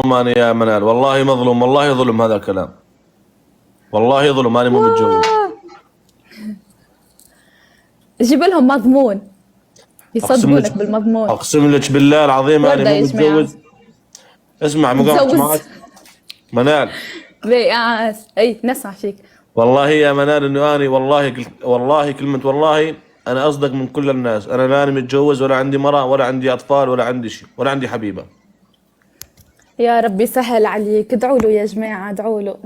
مظلوم أنا يا منال، والله مظلوم، والله ظلم هذا الكلام، والله ظلم، أنا مو متجوز. جيب لهم مضمون أقسم لك، يصدقونك بالمضمون. أقسم لك بالله العظيم أنا وردة مو يا جماعة. متجوز. اسمع ما قاعد تزوز. معك منال. اي نسمع فيك. والله يا منال انه اني والله والله كلمة والله انا اصدق من كل الناس. انا لا متجوز ولا عندي مرأة ولا عندي اطفال ولا عندي شيء ولا عندي حبيبة. يا ربي سهل عليك، ادعوا له يا جماعة، ادعوا له.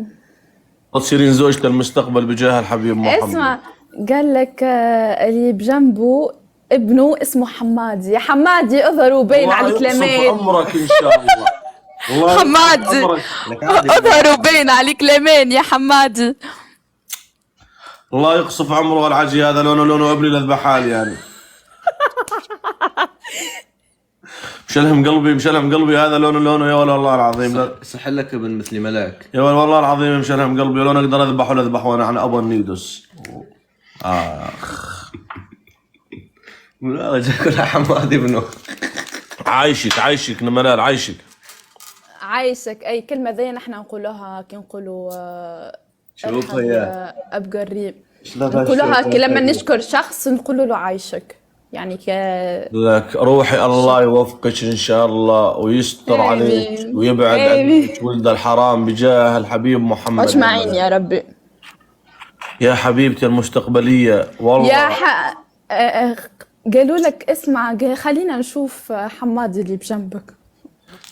تصيرين زوجة المستقبل بجاه الحبيب محمد. اسمع، قال لك اللي بجنبه ابنه اسمه حمادي. يا حمادي اظهروا بين على الله يقصف الكلامين. عمرك ان شاء الله. الله يقصف حمادي عمرك. اظهروا بين على الكلامين يا حمادي. الله يقصف عمره العجي هذا لونه ابني لذبح حالي يعني. مشلهم قلبي هذا لونه يا ولا والله العظيم لا. صح لك ابن مثل ملاك يا ولا والله العظيم مشلهم قلبي لو اقدر اذبح وانا عن ابو النيدوس. لا كلها حماد ابنه. عايشك نملال عايشك. عايشك. اي كلمة ذي نحن نقولوها كي نقولوا شوف يا ابقى قريب، شلون نقولوها كي لما نشكر شخص نقولوا له عايشك يعني لك روحي الله يوفقك ان شاء الله ويستر عليك ويبعد عنك ولد الحرام بجاه الحبيب محمد. اجمعين يا ربي. يا حبيبتي المستقبلية والله يا قالوا لك اسمع، خلينا نشوف حمادي اللي بجنبك.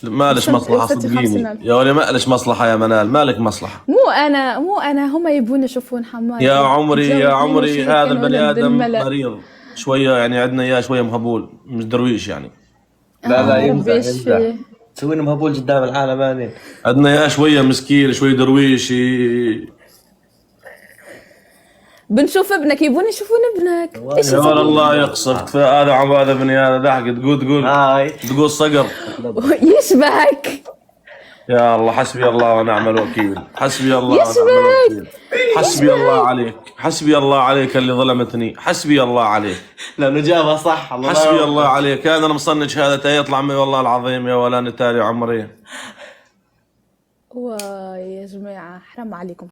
مالش مصلحة صدقيني يا ولي، مالش مصلحة يا منال، مالك مصلحة. مو انا هم يبون يشوفون حمادي. يا عمري هذا البني ادم مريض شوية يعني، عندنا اياه شوية مهبول مش درويش يعني. لا يمزح تسوينا مهبول قدام العالم يعني. عندنا اياه شوية مسكين شوية درويش. بنشوف ابنك، يبون يشوفون ابنك. ايش يا الله يقصفك هذا هذا ابني هذا ضحك تقول صقر يشبهك. يا الله حسبي الله ونعم الوكيل. حسبي الله ونعم الوكيل. حسبي الله عليك، حسبي الله عليك اللي ظلمتني، حسبي الله عليك. لانه جابها صح. الله حسبي الله عليك. انا مصنج شهادتين يطلع معي والله العظيم يا ولا نتالي عمري. واي يا جماعة حرام عليكم.